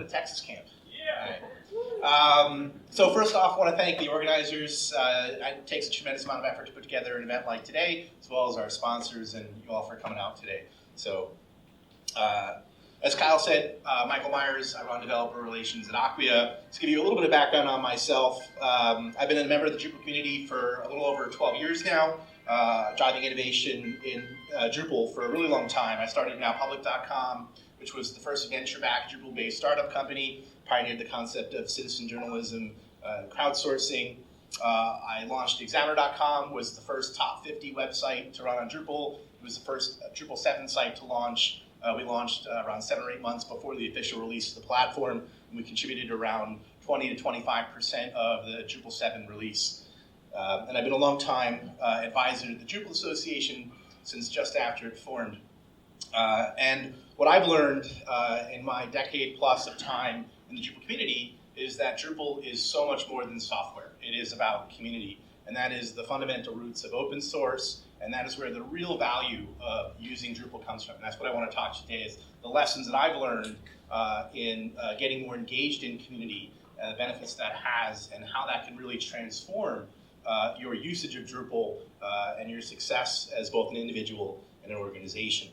welcome to TexasCamp. Yeah. So first off, I want to thank the organizers. It takes a tremendous amount of effort to put together an event like today, as well as our sponsors and you all for coming out today. So, as Kyle said, Michael Meyers, I run developer relations at Acquia. To give you a little bit of background on myself, I've been a member of the Drupal community for a little over 12 years now, driving innovation in Drupal for a really long time. I started nowpublic.com, which was the first venture-backed Drupal-based startup company, pioneered the concept of citizen journalism, crowdsourcing. I launched Examiner.com, was the first top 50 website to run on Drupal. It was the first Drupal 7 site to launch. We launched around 7 or 8 months before the official release of the platform, and we contributed around 20 to 25% of the Drupal 7 release. And I've been a long time advisor to the Drupal Association since just after it formed. And what I've learned in my decade plus of time in the Drupal community is that Drupal is so much more than software. It is about community, and that is the fundamental roots of open source, and that is where the real value of using Drupal comes from. And that's what I want to talk to today is the lessons that I've learned in getting more engaged in community, the benefits that has, and how that can really transform your usage of Drupal and your success as both an individual and an organization.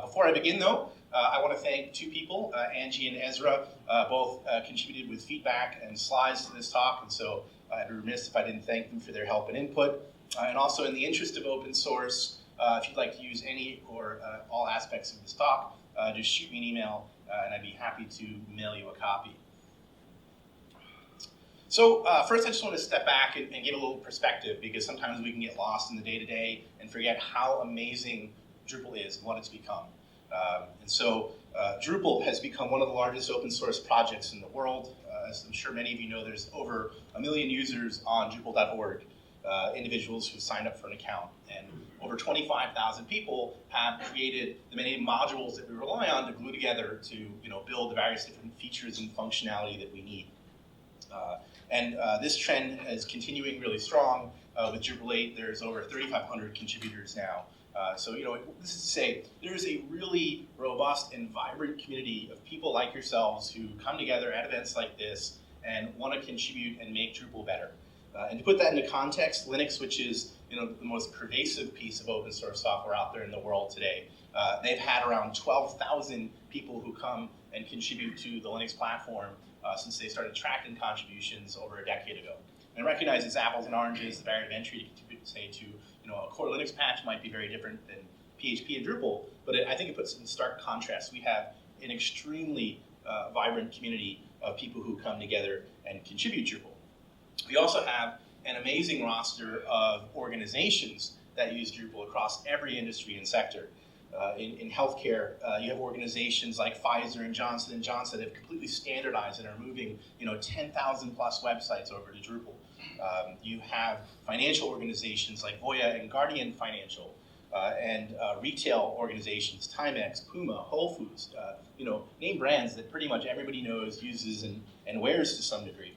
Before I begin, though, I want to thank two people, Angie and Ezra, both contributed with feedback and slides to this talk, and so I'd be remiss if I didn't thank them for their help and input. And also, in the interest of open source, if you'd like to use any or all aspects of this talk, just shoot me an email, and I'd be happy to mail you a copy. So first, I just want to step back and give a little perspective, because sometimes we can get lost in the day-to-day and forget how amazing Drupal is and what it's become. And so Drupal has become one of the largest open source projects in the world. As I'm sure many of you know, there's over 1 million users on Drupal.org, individuals who signed up for an account. And over 25,000 people have created the many modules that we rely on to glue together to build the various different features and functionality that we need. And this trend is continuing really strong. With Drupal 8, there's over 3,500 contributors now. So, this is to say, there is a really robust and vibrant community of people like yourselves who come together at events like this and want to contribute and make Drupal better. And to put that into context, Linux, which is the most pervasive piece of open source software out there in the world today, they've had around 12,000 people who come and contribute to the Linux platform since they started tracking contributions over a decade ago. And I recognize it's apples and oranges. The barrier of entry to contribute, say, to a core Linux patch might be very different than PHP and Drupal, but I think it puts it in stark contrast. We have an extremely vibrant community of people who come together and contribute Drupal. We also have an amazing roster of organizations that use Drupal across every industry and sector. In healthcare, you have organizations like Pfizer and Johnson & Johnson that have completely standardized and are moving 10,000 plus websites over to Drupal. You have financial organizations like Voya and Guardian Financial, and retail organizations, Timex, Puma, Whole Foods, name brands that pretty much everybody knows, uses, and wears to some degree.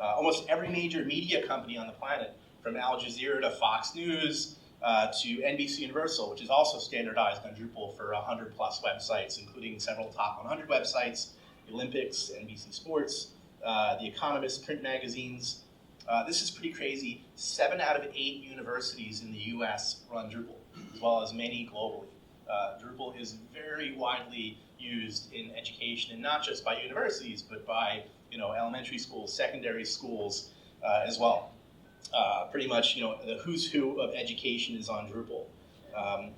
Almost every major media company on the planet, from Al Jazeera to Fox News, to NBC Universal, which is also standardized on Drupal for 100 plus websites, including several top 100 websites, the Olympics, NBC Sports, The Economist, print magazines. This is pretty crazy. 7 out of 8 universities in the US run Drupal, as well as many globally. Drupal is very widely used in education, and not just by universities, but by elementary schools, secondary schools as well. Pretty much, the who's who of education is on Drupal.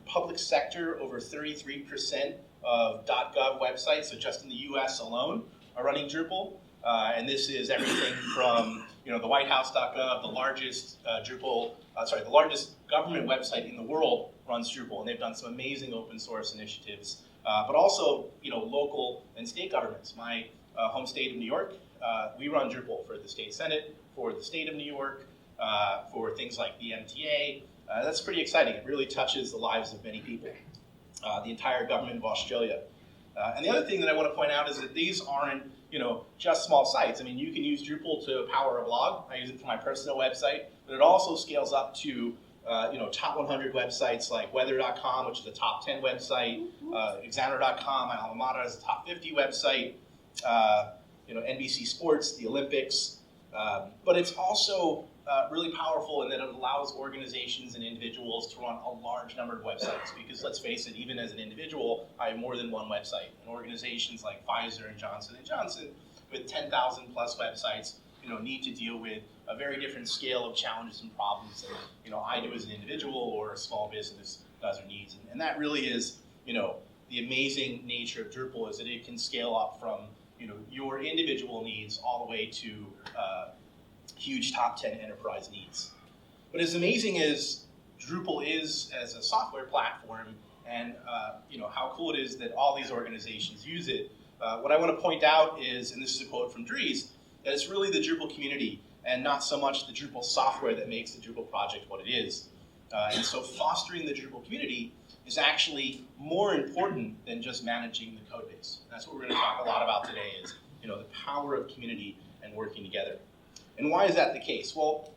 Public sector, over 33% of .gov websites, so just in the US alone, are running Drupal. And this is everything from, the WhiteHouse.gov, the largest the largest government website in the world runs Drupal, and they've done some amazing open source initiatives. But also, local and state governments. My home state of New York, we run Drupal for the state senate, for the state of New York, for things like the MTA. That's pretty exciting. It really touches the lives of many people. The entire government of Australia. And the other thing that I want to point out is that these aren't, just small sites. I mean, you can use Drupal to power a blog. I use it for my personal website, but it also scales up to, top 100 websites like weather.com, which is a top 10 website. Examiner.com, my alma mater, is a top 50 website. NBC Sports, the Olympics, but it's also really powerful in that it allows organizations and individuals to run a large number of websites, because let's face it, even as an individual, I have more than one website. And organizations like Pfizer and Johnson & Johnson with 10,000 plus websites, need to deal with a very different scale of challenges and problems than, I do as an individual or a small business does or needs. And that really is, the amazing nature of Drupal, is that it can scale up from, your individual needs all the way to huge top 10 enterprise needs. But as amazing as Drupal is as a software platform, and how cool it is that all these organizations use it, what I want to point out is, and this is a quote from Dries, that it's really the Drupal community and not so much the Drupal software that makes the Drupal project what it is. And so fostering the Drupal community is actually more important than just managing the code base. And that's what we're going to talk a lot about today, is the power of community and working together. And why is that the case? Well,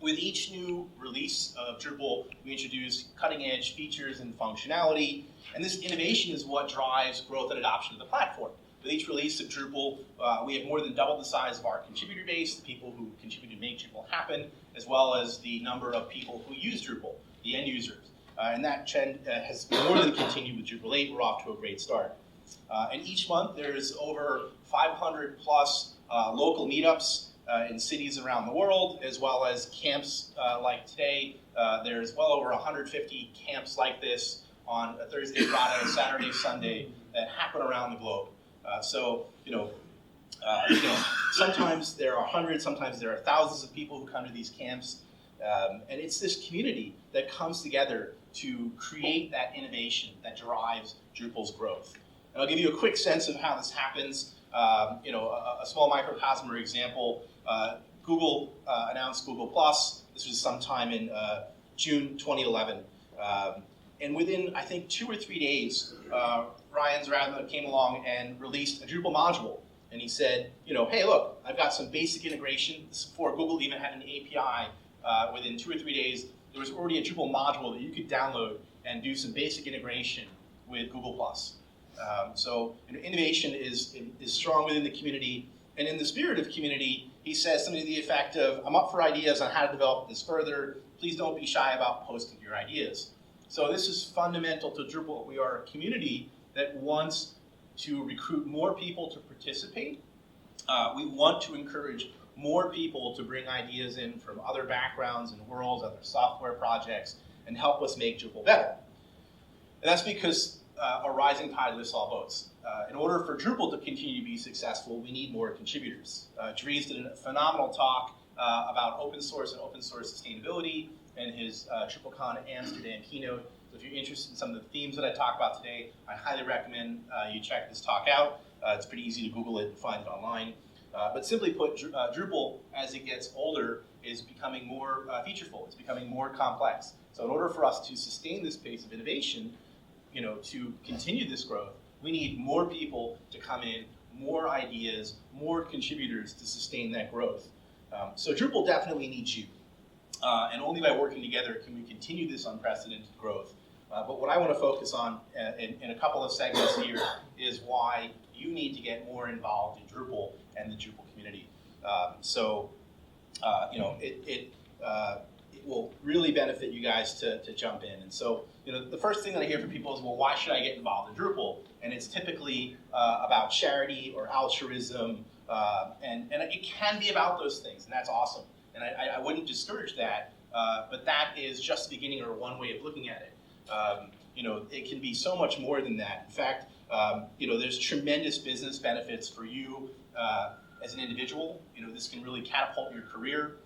with each new release of Drupal, we introduce cutting-edge features and functionality, and this innovation is what drives growth and adoption of the platform. With each release of Drupal, we have more than doubled the size of our contributor base, the people who contribute to make Drupal happen, as well as the number of people who use Drupal, the end users. And that trend has more than continued with Drupal 8. We're off to a great start. And each month, there's over 500 plus local meetups in cities around the world, as well as camps like today. There's well over 150 camps like this on a Thursday, Friday, Saturday, Sunday that happen around the globe. Sometimes there are hundreds, sometimes there are thousands of people who come to these camps. And it's this community that comes together to create that innovation that drives Drupal's growth. And I'll give you a quick sense of how this happens. A small microcosm or example. Google announced Google+. This was sometime in June 2011. And within, I think, 2 or 3 days, Ryan Zradman came along and released a Drupal module. And he said, hey, look, I've got some basic integration. This is before Google even had an API. Within 2 or 3 days, there was already a Drupal module that you could download and do some basic integration with Google+. So innovation is strong within the community. And in the spirit of community, he says something to the effect of, I'm up for ideas on how to develop this further. Please don't be shy about posting your ideas. So this is fundamental to Drupal. We are a community that wants to recruit more people to participate. We want to encourage more people to bring ideas in from other backgrounds and worlds, other software projects, and help us make Drupal better. And that's because a rising tide lifts all boats. In order for Drupal to continue to be successful, we need more contributors. Dries did a phenomenal talk about open source and open source sustainability in his DrupalCon Amsterdam keynote. So if you're interested in some of the themes that I talk about today, I highly recommend you check this talk out. It's pretty easy to Google it and find it online. But simply put, Drupal, as it gets older, is becoming more featureful. It's becoming more complex. So in order for us to sustain this pace of innovation, to continue this growth, we need more people to come in, more ideas, more contributors to sustain that growth. So Drupal definitely needs you. And only by working together can we continue this unprecedented growth. But what I want to focus on in a couple of segments here is why you need to get more involved in Drupal and the Drupal community. It will really benefit you guys to jump in. And so, the first thing that I hear from people is, well, why should I get involved in Drupal? And it's typically about charity or altruism, and it can be about those things, and that's awesome. And I wouldn't discourage that, but that is just the beginning or one way of looking at it. It can be so much more than that. In fact, there's tremendous business benefits for you as an individual. This can really catapult your career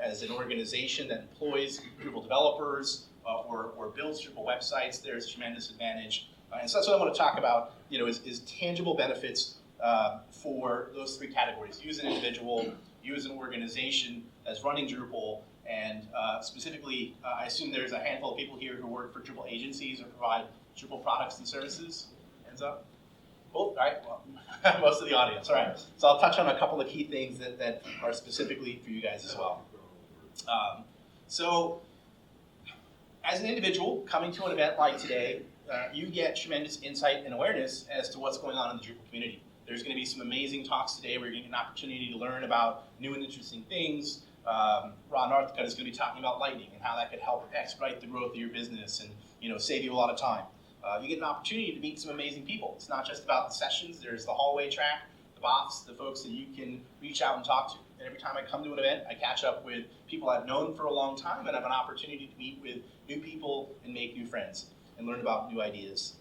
as an organization that employs Drupal developers or builds Drupal websites. There's tremendous advantage. And so that's what I want to talk about, is tangible benefits for those 3 categories. You as an individual, you as an organization that's running Drupal, and specifically, I assume there's a handful of people here who work for Drupal agencies or provide Drupal products and services. Hands up. Cool. All right. Well, most of the audience. All right. So I'll touch on a couple of key things that are specifically for you guys as well. So as an individual coming to an event like today, you get tremendous insight and awareness as to what's going on in the Drupal community. There's going to be some amazing talks today where you're going to get an opportunity to learn about new and interesting things. Ron Northcutt is going to be talking about Lightning and how that could help expedite the growth of your business and save you a lot of time. You get an opportunity to meet some amazing people. It's not just about the sessions. There's the hallway track, the bots, the folks that you can reach out and talk to. And every time I come to an event, I catch up with people I've known for a long time and have an opportunity to meet with new people and make new friends and learn about new ideas.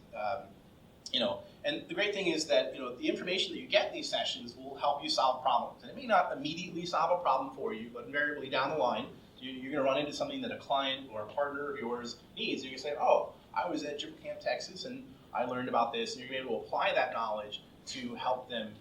And the great thing is that the information that you get in these sessions will help you solve problems. And it may not immediately solve a problem for you, but invariably down the line, you're going to run into something that a client or a partner of yours needs. And you're going to say, oh, I was at TexasCamp, Texas, and I learned about this. And you're going to be able to apply that knowledge to help them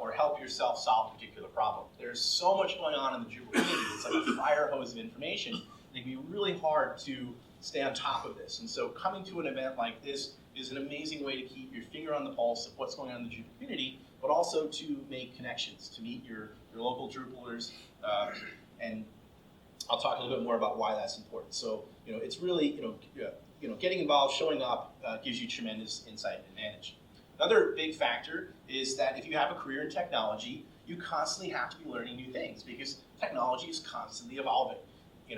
or help yourself solve a particular problem. There's so much going on in the Drupal community. It's like a fire hose of information. It can be really hard to stay on top of this. And so coming to an event like this is an amazing way to keep your finger on the pulse of what's going on in the Drupal community, but also to make connections, to meet your local Drupalers. And I'll talk a little bit more about why that's important. So, it's really, getting involved, showing up gives you tremendous insight and advantage. Another big factor is that if you have a career in technology, you constantly have to be learning new things because technology is constantly evolving.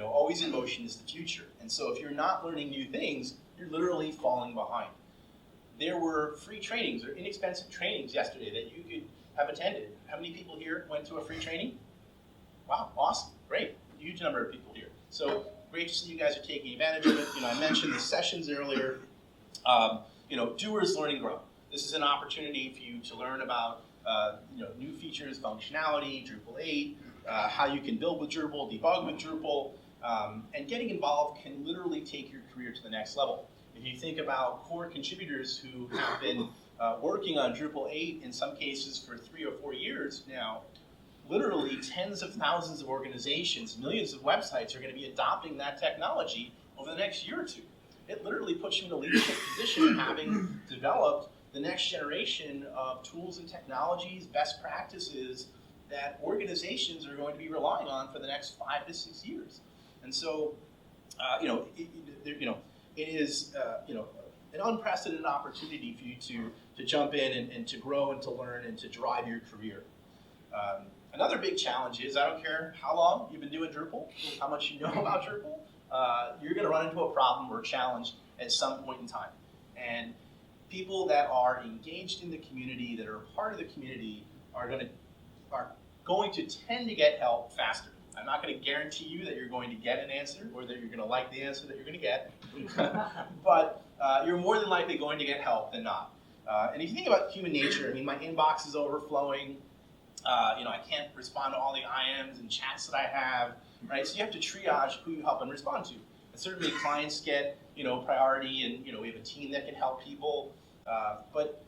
Always in motion is the future. And so if you're not learning new things, you're literally falling behind. There were free trainings or inexpensive trainings yesterday that you could have attended. How many people here went to a free training? Wow, awesome, great. Huge number of people here. So great to see you guys are taking advantage of it. I mentioned the sessions earlier. Doers Learn and Grow. This is an opportunity for you to learn about new features, functionality, Drupal 8, how you can build with Drupal, debug with Drupal, and getting involved can literally take your career to the next level. If you think about core contributors who have been working on Drupal 8 in some cases for 3 or 4 years now, literally tens of thousands of organizations, millions of websites are going to be adopting that technology over the next year or two. It literally puts you in a leadership position having developed the next generation of tools and technologies, best practices that organizations are going to be relying on for the next 5 to 6 years. And so, it is an unprecedented opportunity for you to jump in and to grow and to learn and to drive your career. Another big challenge is, I don't care how long you've been doing Drupal, how much you know about Drupal, you're going to run into a problem or a challenge at some point in time. And people that are engaged in the community, that are a part of the community, are going to tend to get help faster. I'm not going to guarantee you that you're going to get an answer or that you're going to like the answer that you're going to get, but you're more than likely going to get help than not. And if you think about human nature, my inbox is overflowing. I can't respond to all the IMs and chats that I have, right? So you have to triage who you help and respond to. And certainly clients get, priority, and we have a team that can help people. But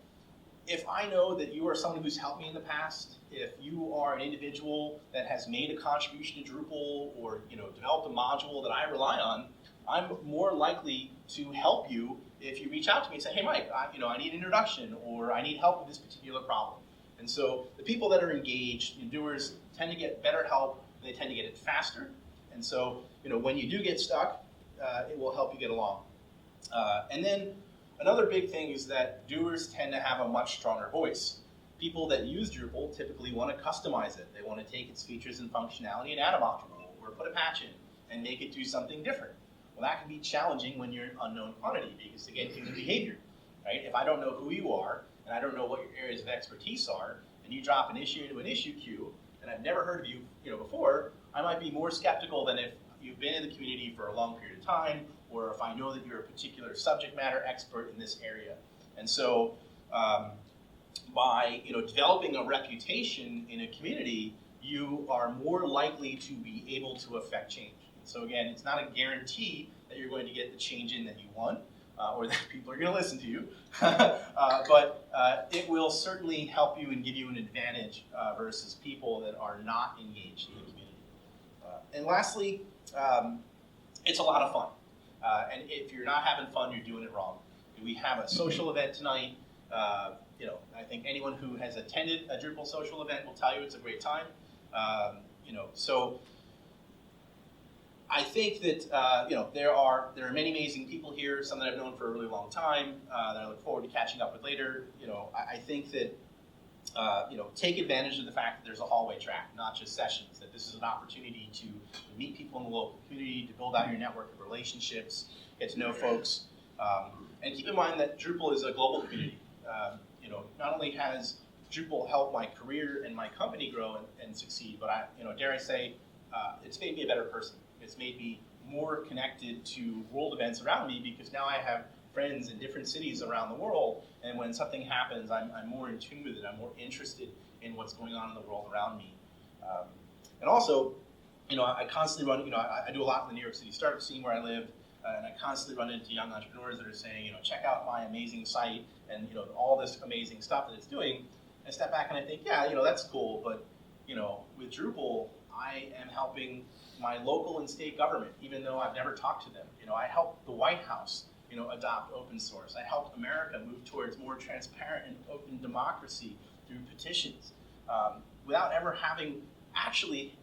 if I know that you are someone who's helped me in the past, if you are an individual that has made a contribution to Drupal or developed a module that I rely on, I'm more likely to help you if you reach out to me and say, hey Mike, I need an introduction or I need help with this particular problem. And so the people that are engaged, doers, tend to get better help, they tend to get it faster. And so when you do get stuck, it will help you get along. And then another big thing is that doers tend to have a much stronger voice. People that use Drupal typically want to customize it. They want to take its features and functionality and add a module or put a patch in and make it do something different. Well, that can be challenging when you're an unknown quantity because, again, human behavior, right? If I don't know who you are and I don't know what your areas of expertise are, and you drop an issue into an issue queue and I've never heard of you, before, I might be more skeptical than if you've been in the community for a long period of time, or if I know that you're a particular subject matter expert in this area. And so by developing a reputation in a community, you are more likely to be able to affect change. So again, it's not a guarantee that you're going to get the change in that you want, or that people are going to listen to you, but it will certainly help you and give you an advantage versus people that are not engaged in the community. And lastly, it's a lot of fun. And if you're not having fun, you're doing it wrong. We have a social event tonight. I think anyone who has attended a Drupal social event will tell you it's a great time. So I think that there are many amazing people here. Some that I've known for a really long time that I look forward to catching up with later. I think that take advantage of the fact that there's a hallway track, not just sessions, that this is an opportunity to meet people in the local community, to build out your network of relationships, get to know folks, and keep in mind that Drupal is a global community. Not only has Drupal helped my career and my company grow and succeed, but dare I say, it's made me a better person. It's made me more connected to world events around me because now I have friends in different cities around the world, and when something happens, I'm more in tune with it. I'm more interested in what's going on in the world around me. And also, I constantly run, I do a lot in the New York City startup scene where I live, and I constantly run into young entrepreneurs that are saying, check out my amazing site and, all this amazing stuff that it's doing. I step back and I think, yeah, that's cool, but, with Drupal, I am helping my local and state government, even though I've never talked to them. I helped the White House, adopt open source. I helped America move towards more transparent and open democracy through petitions, without ever having actually,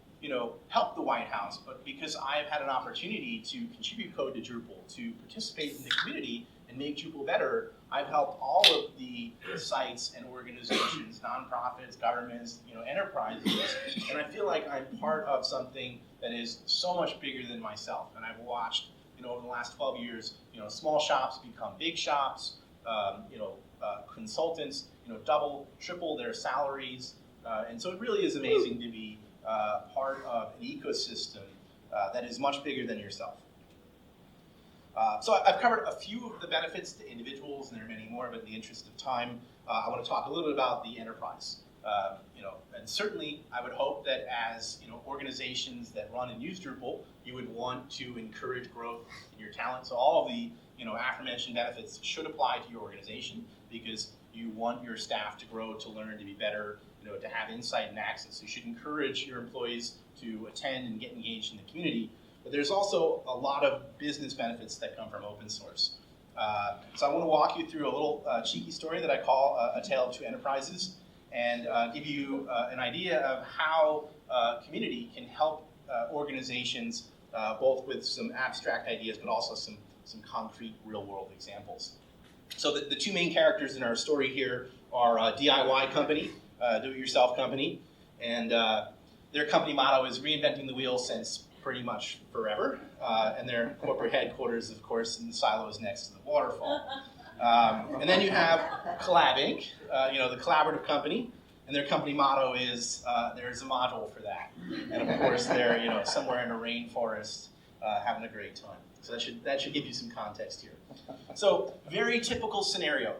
helped the White House, but because I've had an opportunity to contribute code to Drupal, to participate in the community and make Drupal better, I've helped all of the sites and organizations, nonprofits, governments, enterprises, and I feel like I'm part of something that is so much bigger than myself. And I've watched, over the last 12 years, small shops become big shops, consultants, double, triple their salaries, and so it really is amazing to be part of an ecosystem that is much bigger than yourself. So I've covered a few of the benefits to individuals, and there are many more, but in the interest of time, I want to talk a little bit about the enterprise. And certainly I would hope that as organizations that run and use Drupal, you would want to encourage growth in your talent. So all of the aforementioned benefits should apply to your organization because you want your staff to grow, to learn, to be better, to have insight and access. So you should encourage your employees to attend and get engaged in the community. But there's also a lot of business benefits that come from open source. So I want to walk you through a little cheeky story that I call A Tale of Two Enterprises, and give you an idea of how community can help organizations, both with some abstract ideas, but also some concrete real-world examples. So the two main characters in our story here are a DIY company, do-it-yourself company, and their company motto is reinventing the wheel since pretty much forever, and their corporate headquarters, of course, in the silos next to the waterfall. And then you have Collab Inc., the collaborative company, and their company motto is there's a module for that. And of course, they're somewhere in a rainforest having a great time. So that should give you some context here. So very typical scenario.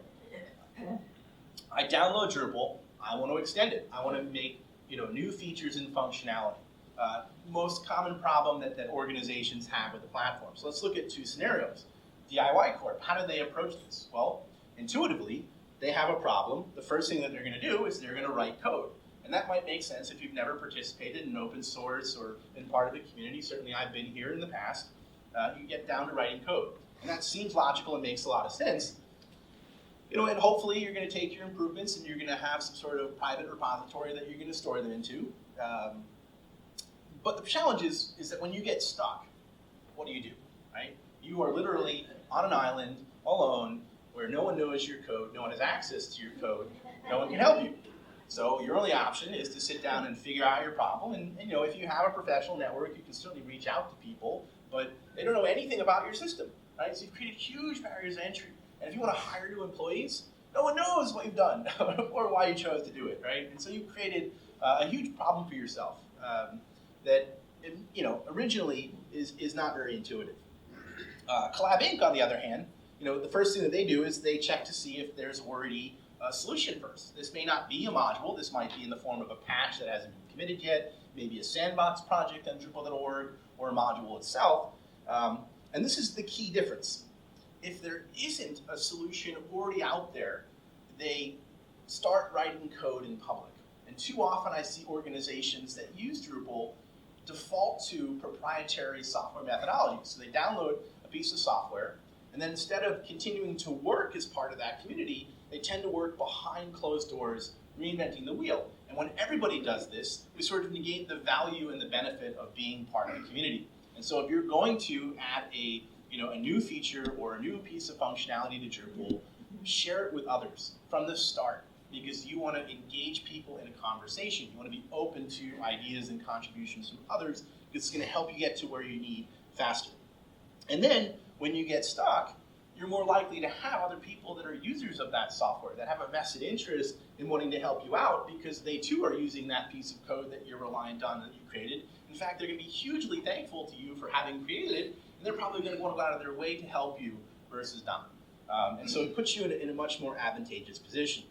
I download Drupal. I want to extend it. I want to make new features and functionality. Most common problem that organizations have with the platform. So let's look at two scenarios. DIY Corp, how do they approach this? Well, intuitively, they have a problem. The first thing that they're going to do is they're going to write code. And that might make sense if you've never participated in open source or been part of the community. Certainly I've been here in the past. You get down to writing code. And that seems logical and makes a lot of sense. And hopefully you're going to take your improvements and you're going to have some sort of private repository that you're going to store them into. But the challenge is that when you get stuck, what do? Right? You are literally on an island, alone, where no one knows your code, no one has access to your code, no one can help you. So your only option is to sit down and figure out your problem. And if you have a professional network, you can certainly reach out to people, but they don't know anything about your system, right? So you've created huge barriers to entry. And if you want to hire new employees, no one knows what you've done or why you chose to do it, right? And so you've created a huge problem for yourself that originally is not very intuitive. Collab Inc., on the other hand, the first thing that they do is they check to see if there's a wordy solution first. This may not be a module. This might be in the form of a patch that hasn't been committed yet, maybe a sandbox project on Drupal.org, or a module itself. And this is the key difference. If there isn't a solution already out there, they start writing code in public. And too often I see organizations that use Drupal default to proprietary software methodologies. So they download a piece of software, and then instead of continuing to work as part of that community, they tend to work behind closed doors, reinventing the wheel. And when everybody does this, we sort of negate the value and the benefit of being part of the community. And so if you're going to add a new feature or a new piece of functionality to Drupal, share it with others from the start. because you want to engage people in a conversation. You want to be open to ideas and contributions from others, because it's going to help you get to where you need faster. And then, when you get stuck, you're more likely to have other people that are users of that software, that have a vested interest in wanting to help you out, because they too are using that piece of code that you're reliant on, that you created. In fact, they're going to be hugely thankful to you for having created it, and they're probably going to want to go out of their way to help you versus not. And so it puts you in a much more advantageous position.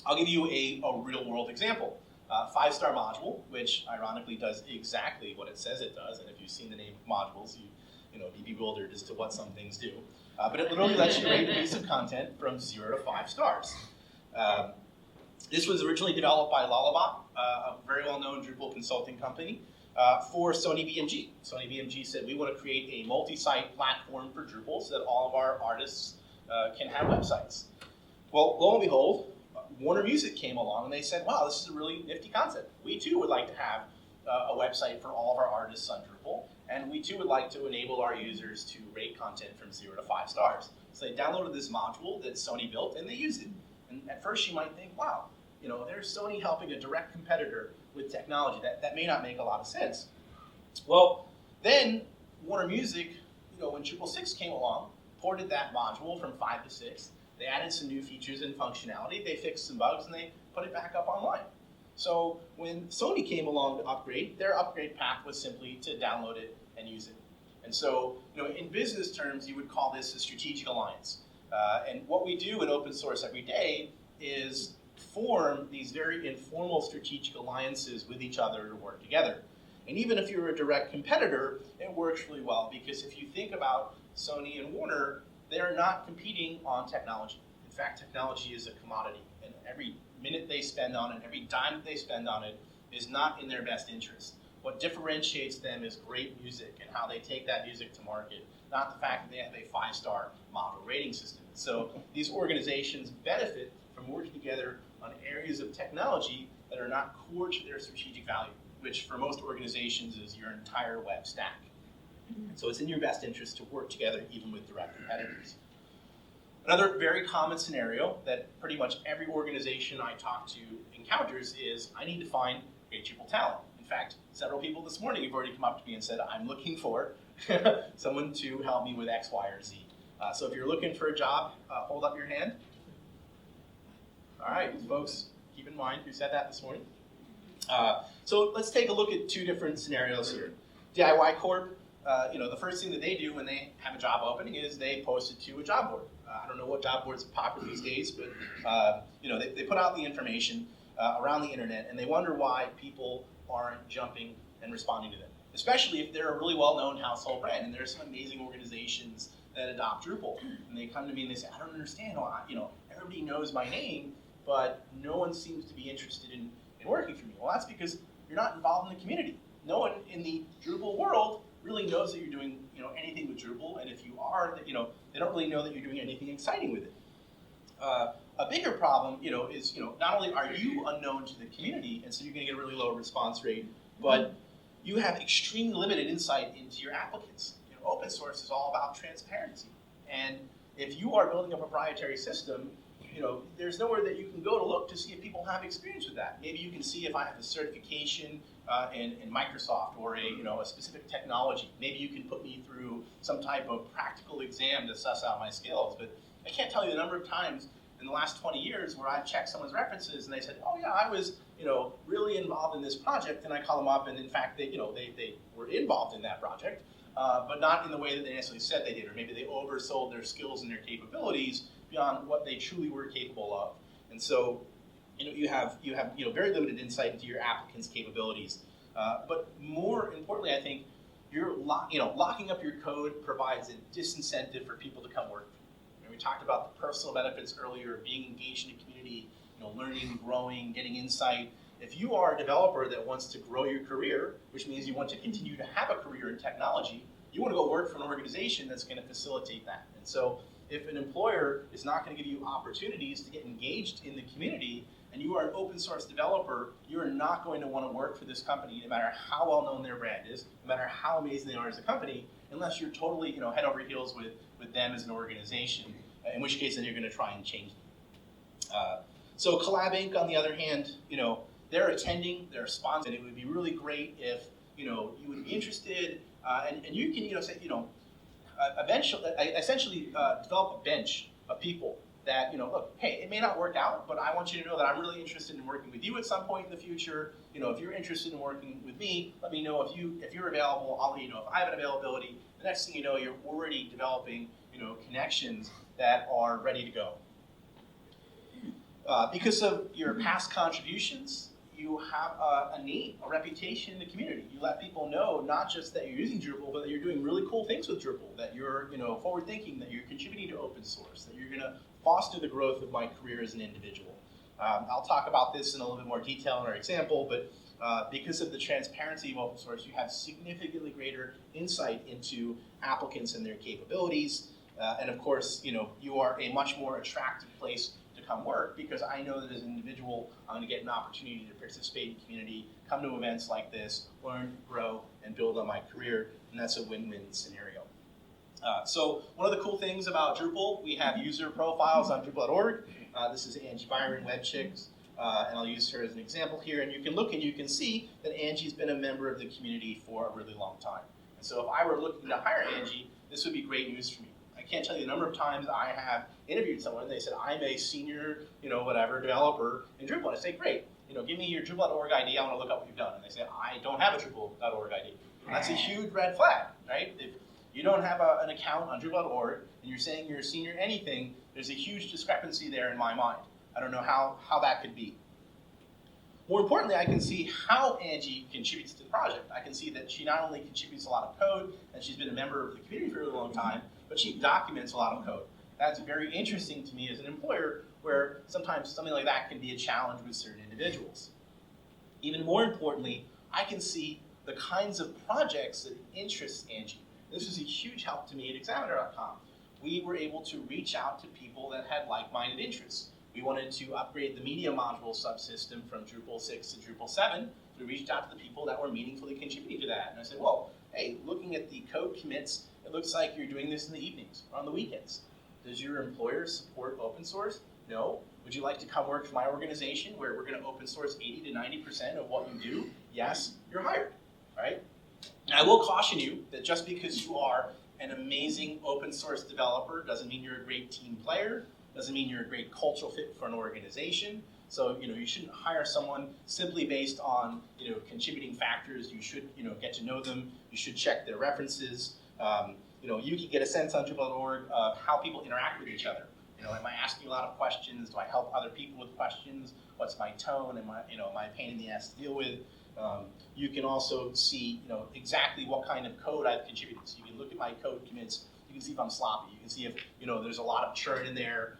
I'll give you a real-world example. 5-star module, which ironically does exactly what it says it does, and if you've seen the name modules, you know, be bewildered as to what some things do. But it literally lets you rate a piece of content from 0 to 5 stars. This was originally developed by Lullabot, a very well-known Drupal consulting company, for Sony BMG. Sony BMG said, we want to create a multi-site platform for Drupal so that all of our artists can have websites. Well, lo and behold, Warner Music came along and they said, wow, this is a really nifty concept. We too would like to have a website for all of our artists on Drupal, and we too would like to enable our users to rate content from 0 to 5 stars. So they downloaded this module that Sony built and they used it. And at first you might think, wow, you know, there's Sony helping a direct competitor with technology. That may not make a lot of sense. Well, then Warner Music, you know, when Drupal 6 came along, ported that module from 5 to 6. They added some new features and functionality. They fixed some bugs and they put it back up online. So when Sony came along to upgrade, their upgrade path was simply to download it and use it. And so, you know, in business terms, you would call this a strategic alliance. And what we do in open source every day is form these very informal strategic alliances with each other to work together. And even if you're a direct competitor, it works really well, because if you think about Sony and Warner, they're not competing on technology. In fact, technology is a commodity, and every minute they spend on it, every dime that they spend on it is not in their best interest. What differentiates them is great music and how they take that music to market, not the fact that they have a 5-star model rating system. So these organizations benefit from working together on areas of technology that are not core to their strategic value, which for most organizations is your entire web stack. And so it's in your best interest to work together even with direct competitors. Another very common scenario that pretty much every organization I talk to encounters is, I need to find great Drupal talent. In fact, several people this morning have already come up to me and said, I'm looking for someone to help me with X, Y, or Z. So if you're looking for a job, hold up your hand. All right, folks, keep in mind who said that this morning. So let's take a look at 2 different scenarios here. DIY Corp, you know, the first thing that they do when they have a job opening is they post it to a job board. I don't know what job boards are popular these days, but you know, they put out the information around the internet, and they wonder why people aren't jumping and responding to them, especially if they're a really well-known household brand. And there's some amazing organizations that adopt Drupal, and they come to me and they say, I don't understand why, you know, everybody knows my name, but no one seems to be interested in working for me. Well, that's because you're not involved in the community. No one in the Drupal world really knows that you're doing, you know, anything with Drupal, and if you are, you know, they don't really know that you're doing anything exciting with it. A bigger problem, you know, is, you know, not only are you unknown to the community, and so you're going to get a really low response rate, but you have extremely limited insight into your applicants. You know, open source is all about transparency, and if you are building a proprietary system, you know, there's nowhere that you can go to look to see if people have experience with that. Maybe you can see if I have a certification in Microsoft or a specific technology. Maybe you can put me through some type of practical exam to suss out my skills. But I can't tell you the number of times in the last 20 years where I've checked someone's references and they said, oh yeah, I was really involved in this project, and I call them up and in fact they were involved in that project, but not in the way that they necessarily said they did, or maybe they oversold their skills and their capabilities beyond what they truly were capable of. And so, you have very limited insight into your applicant's capabilities. But more importantly, I think you're locking up your code provides a disincentive for people to come work. We talked about the personal benefits earlier, being engaged in a community, learning, growing, getting insight. If you are a developer that wants to grow your career, which means you want to continue to have a career in technology, you want to go work for an organization that's going to facilitate that. And so if an employer is not going to give you opportunities to get engaged in the community, and you are an open source developer, you are not going to want to work for this company, no matter how well known their brand is, no matter how amazing they are as a company, unless you're totally head over heels with them as an organization, in which case then you're going to try and change them. So Collab Inc., on the other hand, they're attending, they're sponsoring, and it would be really great if, you would be interested, and you can, say, eventually, essentially develop a bench of people that, look, hey, it may not work out, but I want you to know that I'm really interested in working with you at some point in the future. If you're interested in working with me, let me know if you're available. I'll let you know if I have an availability. The next thing you know, you're already developing, connections that are ready to go. Because of your past contributions, you have a name, a reputation in the community. You let people know not just that you're using Drupal, but that you're doing really cool things with Drupal, that you're forward-thinking, that you're contributing to open source, that you're going to foster the growth of my career as an individual. I'll talk about this in a little bit more detail in our example, but because of the transparency of open source, you have significantly greater insight into applicants and their capabilities. And of course, you are a much more attractive place to come work, because I know that as an individual, I'm going to get an opportunity to participate in the community, come to events like this, learn, grow, and build on my career, and that's a win-win scenario. So one of the cool things about Drupal, we have user profiles on Drupal.org. This is Angie Byron, WebChicks, and I'll use her as an example here. And you can look and you can see that Angie's been a member of the community for a really long time. And so if I were looking to hire Angie, this would be great news for me. I can't tell you the number of times I have interviewed someone and they said, I'm a senior, developer in Drupal. And I say, great, give me your Drupal.org ID, I want to look up what you've done. And they say, I don't have a Drupal.org ID. That's a huge red flag, right? If you don't have an account on Drupal.org and you're saying you're a senior anything, there's a huge discrepancy there in my mind. I don't know how that could be. More importantly, I can see how Angie contributes to the project. I can see that she not only contributes a lot of code, and she's been a member of the community for a really long time, but she documents a lot of code. That's very interesting to me as an employer, where sometimes something like that can be a challenge with certain individuals. Even more importantly, I can see the kinds of projects that interest Angie. This was a huge help to me at Examiner.com. We were able to reach out to people that had like-minded interests. We wanted to upgrade the media module subsystem from Drupal 6 to Drupal 7. So we reached out to the people that were meaningfully contributing to that. And I said, well, hey, looking at the code commits, it looks like you're doing this in the evenings or on the weekends. Does your employer support open source? No. Would you like to come work for my organization where we're going to open source 80 to 90% of what you do? Yes, you're hired, right? And I will caution you that just because you are an amazing open source developer doesn't mean you're a great team player, doesn't mean you're a great cultural fit for an organization. So, you shouldn't hire someone simply based on, contributing factors. You should, get to know them. You should check their references. You can get a sense on Drupal.org of how people interact with each other. Am I asking a lot of questions? Do I help other people with questions? What's my tone? Am I a pain in the ass to deal with? You can also see, exactly what kind of code I've contributed. So you can look at my code commits. You can see if I'm sloppy. You can see if, there's a lot of churn in there.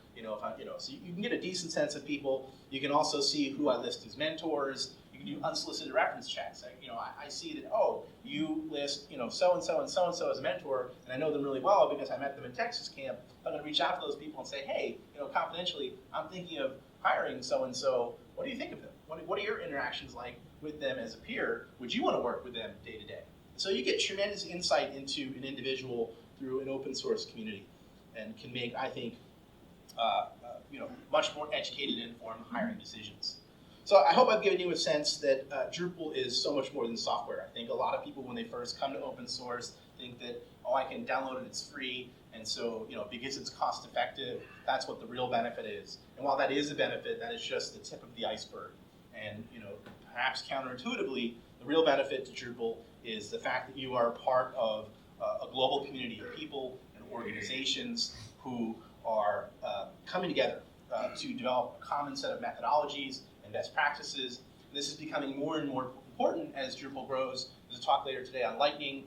So you can get a decent sense of people. You can also see who I list as mentors. You can do unsolicited reference checks. I see that, you list, so-and-so and so-and-so as a mentor, and I know them really well because I met them in TexasCamp. I'm going to reach out to those people and say, hey, confidentially, I'm thinking of hiring so-and-so. What do you think of them? What are your interactions like with them as a peer? Would you want to work with them day to day? So you get tremendous insight into an individual through an open source community, and can make, I think, much more educated and informed hiring decisions. So I hope I've given you a sense that Drupal is so much more than software. I think a lot of people, when they first come to open source, think that, I can download it, it's free, and so, because it's cost effective, that's what the real benefit is. And while that is a benefit, that is just the tip of the iceberg. And, perhaps counterintuitively, the real benefit to Drupal is the fact that you are part of a global community of people and organizations who are coming together to develop a common set of methodologies and best practices. And this is becoming more and more important as Drupal grows. There's a talk later today on Lightning.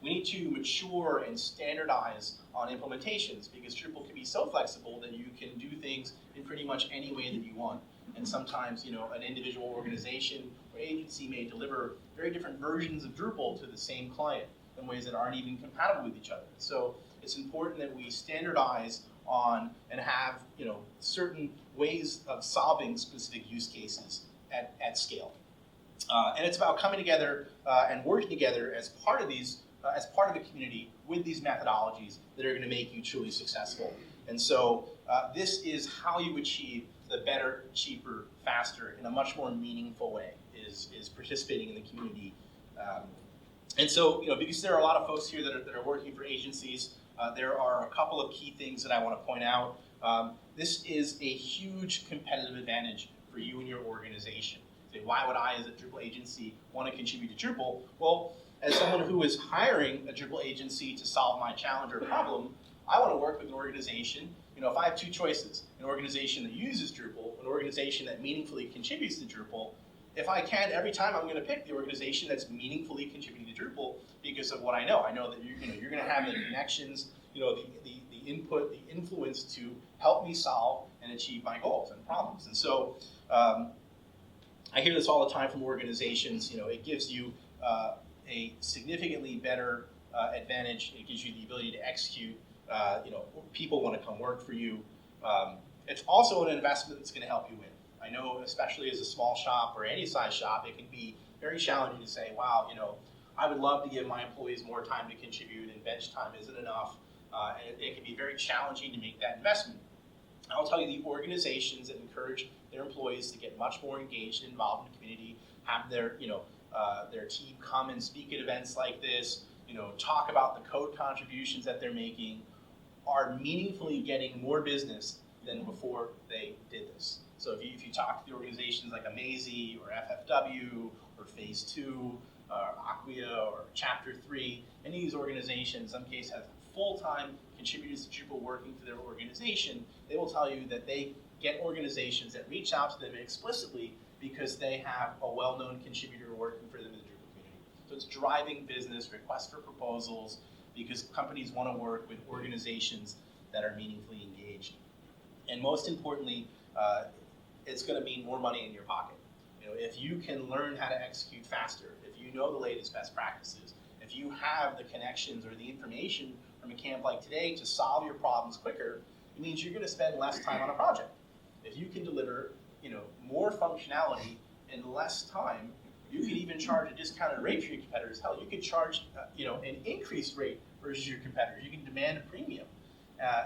We need to mature and standardize on implementations, because Drupal can be so flexible that you can do things in pretty much any way that you want. And sometimes, an individual organization or agency may deliver very different versions of Drupal to the same client in ways that aren't even compatible with each other. So it's important that we standardize on and have, certain ways of solving specific use cases at scale. And it's about coming together and working together as part of the community with these methodologies that are going to make you truly successful. And so this is how you achieve the better, cheaper, faster, in a much more meaningful way is participating in the community. And so, because there are a lot of folks here that are working for agencies, there are a couple of key things that I want to point out. This is a huge competitive advantage for you and your organization. Say, why would I, as a Drupal agency, want to contribute to Drupal? Well, as someone who is hiring a Drupal agency to solve my challenge or problem, I want to work with an organization. If I have two choices, an organization that uses Drupal, an organization that meaningfully contributes to Drupal, if I can, every time I'm going to pick the organization that's meaningfully contributing to Drupal because of what I know. I know that you're going to have the connections, the input, the influence to help me solve and achieve my goals and problems. And so I hear this all the time from organizations. It gives you a significantly better advantage. It gives you the ability to execute. People want to come work for you. It's also an investment that's going to help you win. I know, especially as a small shop or any size shop, it can be very challenging to say, wow, I would love to give my employees more time to contribute, and bench time isn't enough. And it can be very challenging to make that investment. I'll tell you, the organizations that encourage their employees to get much more engaged and involved in the community, have their team come and speak at events like this, talk about the code contributions that they're making, are meaningfully getting more business than before they did this. So if you talk to the organizations like Meyers or FFW or Phase 2 or Acquia or Chapter 3, any of these organizations in some cases have full-time contributors to Drupal working for their organization, they will tell you that they get organizations that reach out to them explicitly because they have a well-known contributor working for them in the Drupal community. So it's driving business, requests for proposals, because companies want to work with organizations that are meaningfully engaged. And most importantly, it's going to mean more money in your pocket. If you can learn how to execute faster, if you know the latest best practices, if you have the connections or the information from a camp like today to solve your problems quicker, it means you're going to spend less time on a project. If you can deliver, more functionality in less time, you can even charge a discounted rate for your competitors. Hell, you could charge, an increased rate versus your competitors. You can demand a premium,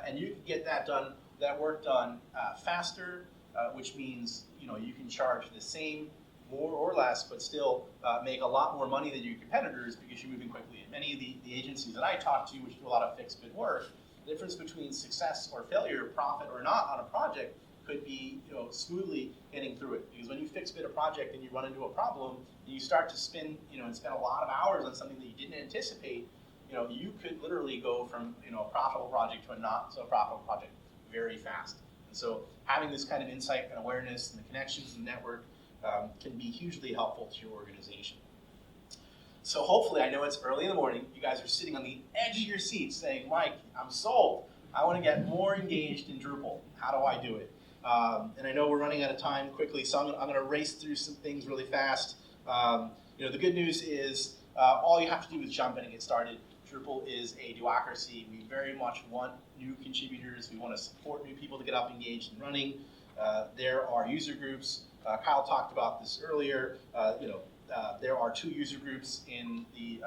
and you can get that work done faster, which means you can charge the same, more or less, but still make a lot more money than your competitors because you're moving quickly. And many of the agencies that I talk to, which do a lot of fixed bid work, the difference between success or failure, profit or not on a project could be smoothly getting through it. Because when you fix bid a project and you run into a problem, and you start to spend a lot of hours on something that you didn't anticipate, you could literally go from a profitable project to a not so profitable project very fast. And so having this kind of insight and awareness and the connections and network can be hugely helpful to your organization. So hopefully, I know it's early in the morning, you guys are sitting on the edge of your seats saying, Mike, I'm sold. I want to get more engaged in Drupal. How do I do it? And I know we're running out of time quickly, so I'm going to race through some things really fast. The good news is all you have to do is jump in and get started. Drupal is a duocracy. We very much want new contributors. We want to support new people to get up, engaged, and running. There are user groups. Kyle talked about this earlier. There are 2 user groups in the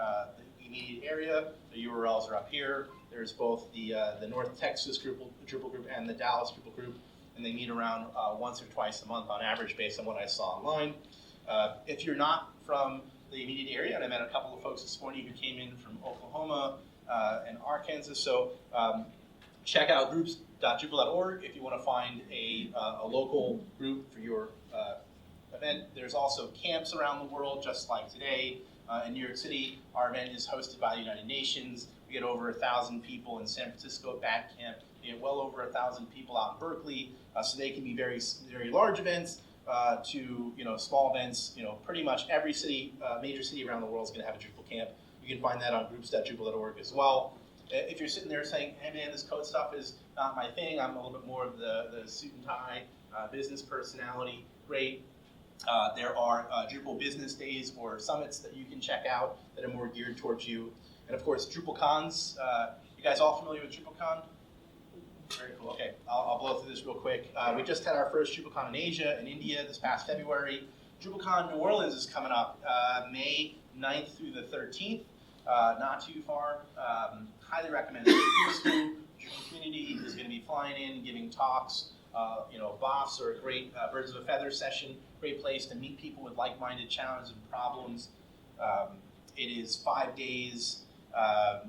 immediate area. The URLs are up here. There's both the North Texas Drupal group and the Dallas Drupal group, and they meet around once or twice a month on average based on what I saw online. If you're not from the immediate area, and I met a couple of folks this morning who came in from Oklahoma and Arkansas, so check out groups.drupal.org if you want to find a local group for your event. There's also camps around the world, just like today. In New York City, our event is hosted by the United Nations. We get over 1,000 people in San Francisco at Bat Camp. We get well over 1,000 people out in Berkeley. So they can be very, very large events to small events. Pretty much every city, major city around the world is going to have a Drupal camp. You can find that on groups.drupal.org as well. If you're sitting there saying, hey man, this code stuff is not my thing, I'm a little bit more of the suit and tie, business personality, great. There are Drupal business days or summits that you can check out that are more geared towards you. And of course, DrupalCons. You guys all familiar with DrupalCon? Very cool. Okay, I'll blow through this real quick. We just had our first DrupalCon in Asia, in India, this past February. DrupalCon New Orleans is coming up May 9th through the 13th. Not too far. Highly recommend it. Drupal community is going to be flying in, giving talks. BOFs are a great birds of a feather session, great place to meet people with like-minded challenges and problems. It is 5 days.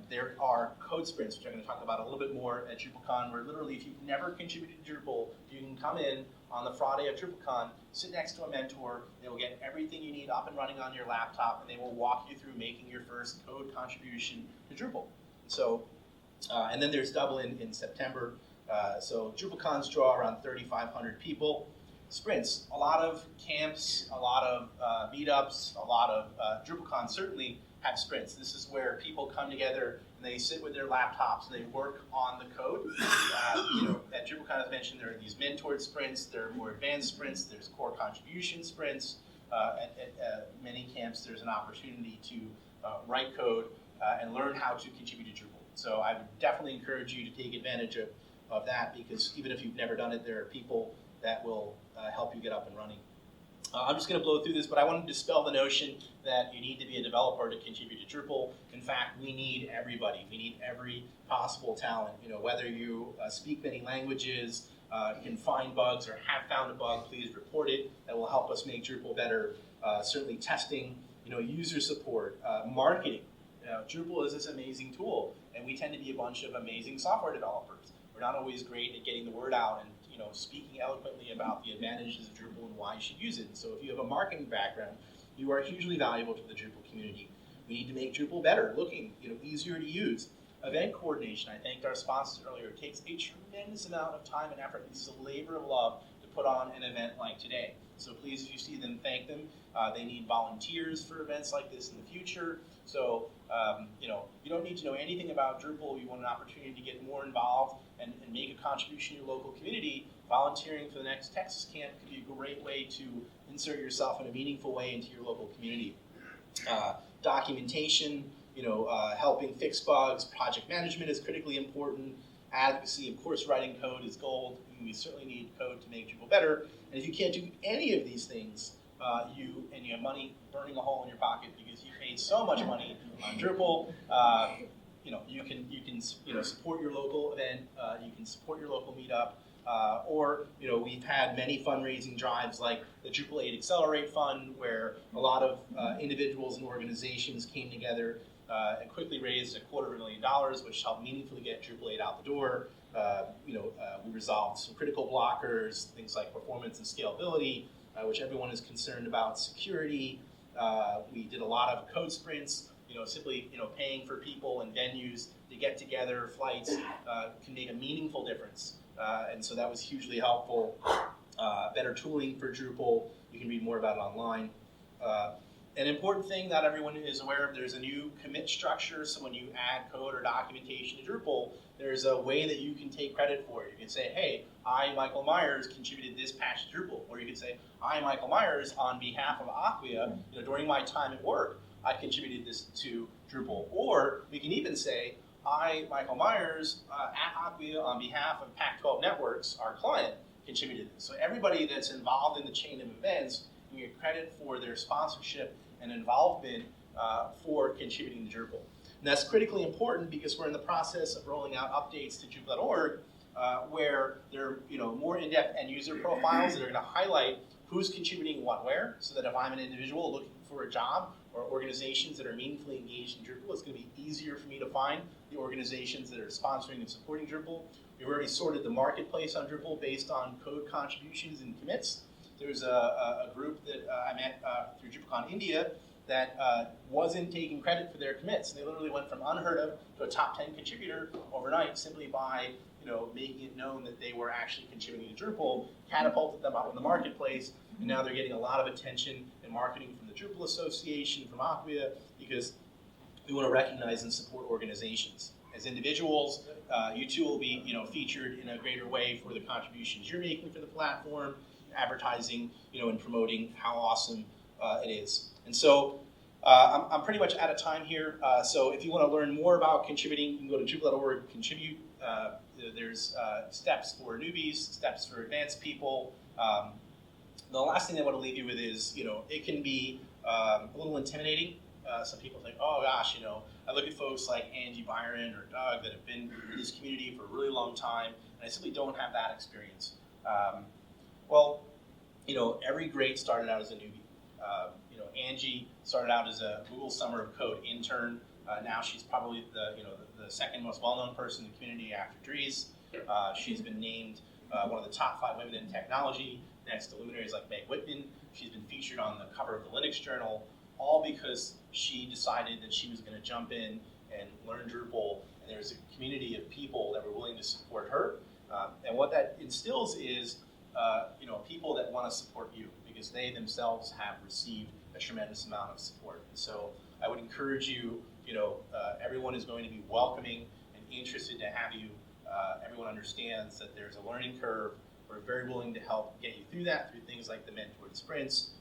There are code sprints, which I'm going to talk about a little bit more at DrupalCon, where literally if you've never contributed to Drupal, you can come in on the Friday of DrupalCon, sit next to a mentor, they will get everything you need up and running on your laptop, and they will walk you through making your first code contribution to Drupal. So, and then there's Dublin in September. So DrupalCons draw around 3,500 people. Sprints, a lot of camps, a lot of meetups, a lot of DrupalCons certainly have sprints. This is where people come together and they sit with their laptops and they work on the code. At DrupalCon, as mentioned, there are these mentored sprints, there are more advanced sprints, there's core contribution sprints. At many camps, there's an opportunity to write code and learn how to contribute to Drupal. So I would definitely encourage you to take advantage of that, because even if you've never done it, there are people that will help you get up and running. I'm just going to blow through this, but I want to dispel the notion that you need to be a developer to contribute to Drupal. In fact, we need everybody. We need every possible talent. Whether you speak many languages, can find bugs or have found a bug, please report it. That will help us make Drupal better. Certainly testing, user support, marketing. Drupal is this amazing tool, and we tend to be a bunch of amazing software developers. We're not always great at getting the word out and speaking eloquently about the advantages of Drupal and why you should use it. And so if you have a marketing background, you are hugely valuable to the Drupal community. We need to make Drupal better looking, easier to use. Event coordination, I thanked our sponsors earlier. It takes a tremendous amount of time and effort. This is a labor of love to put on an event like today. So please, if you see them, thank them. They need volunteers for events like this in the future. So, you don't need to know anything about Drupal. You want an opportunity to get more involved and make a contribution to your local community. Volunteering for the next TexasCamp could be a great way to insert yourself in a meaningful way into your local community. Documentation, helping fix bugs. Project management is critically important. Advocacy, of course, writing code is gold. We certainly need code to make Drupal better. And if you can't do any of these things, you have money burning a hole in your pocket because you paid so much money on Drupal. You can support your local event. You can support your local meetup. Or we've had many fundraising drives like the Drupal 8 Accelerate Fund, where a lot of individuals and organizations came together and quickly raised $250,000, which helped meaningfully get Drupal 8 out the door. We resolved some critical blockers, things like performance and scalability, which everyone is concerned about. Security. We did a lot of code sprints. Simply paying for people and venues to get together. Flights can make a meaningful difference, and so that was hugely helpful. Better tooling for Drupal. You can read more about it online. An important thing that everyone is aware of, there's a new commit structure. So when you add code or documentation to Drupal, there's a way that you can take credit for it. You can say, hey, I, Michael Meyers, contributed this patch to Drupal. Or you can say, I, Michael Meyers, on behalf of Acquia, during my time at work, I contributed this to Drupal. Or we can even say, I, Michael Meyers, at Acquia, on behalf of Pac-12 Networks, our client, contributed this. So everybody that's involved in the chain of events can get credit for their sponsorship and involvement for contributing to Drupal. And that's critically important because we're in the process of rolling out updates to Drupal.org where there are more in-depth end-user profiles that are going to highlight who's contributing what where, so that if I'm an individual looking for a job or organizations that are meaningfully engaged in Drupal, it's going to be easier for me to find the organizations that are sponsoring and supporting Drupal. We've already sorted the marketplace on Drupal based on code contributions and commits. There's a group that I met through DrupalCon India that wasn't taking credit for their commits. They literally went from unheard of to a top 10 contributor overnight simply by making it known that they were actually contributing to Drupal, catapulted them up in the marketplace, and now they're getting a lot of attention and marketing from the Drupal Association, from Acquia, because we want to recognize and support organizations. As individuals, you too will be featured in a greater way for the contributions you're making for the platform, advertising, and promoting how awesome it is. And so I'm pretty much out of time here. So if you want to learn more about contributing, you can go to Drupal.org, contribute. There's steps for newbies, steps for advanced people. The last thing I want to leave you with is, it can be a little intimidating. Some people think, oh gosh, I look at folks like Angie Byron or Doug that have been in this community for a really long time, and I simply don't have that experience. Well, every great started out as a newbie. Angie started out as a Google Summer of Code intern. Now she's probably the second most well-known person in the community after Dries. She's been named one of the top 5 women in technology, next to luminaries like Meg Whitman. She's been featured on the cover of the Linux Journal, all because she decided that she was going to jump in and learn Drupal, and there's a community of people that were willing to support her. And what that instills is people that want to support you, because they themselves have received a tremendous amount of support. And so I would encourage you, everyone is going to be welcoming and interested to have you. Everyone understands that there's a learning curve. We're very willing to help get you through that through things like the mentored sprints.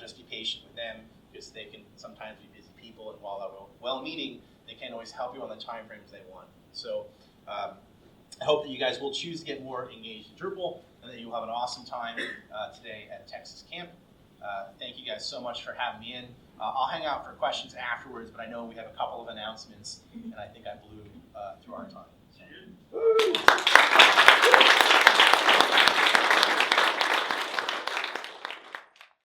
Just be patient with them, because they can sometimes be busy people, and while they're well-meaning, they can't always help you on the time frames they want. So I hope that you guys will choose to get more engaged in Drupal, and that you'll have an awesome time today at TexasCamp. Thank you guys so much for having me in. I'll hang out for questions afterwards, but I know we have a couple of announcements, and I think I blew through our time. So.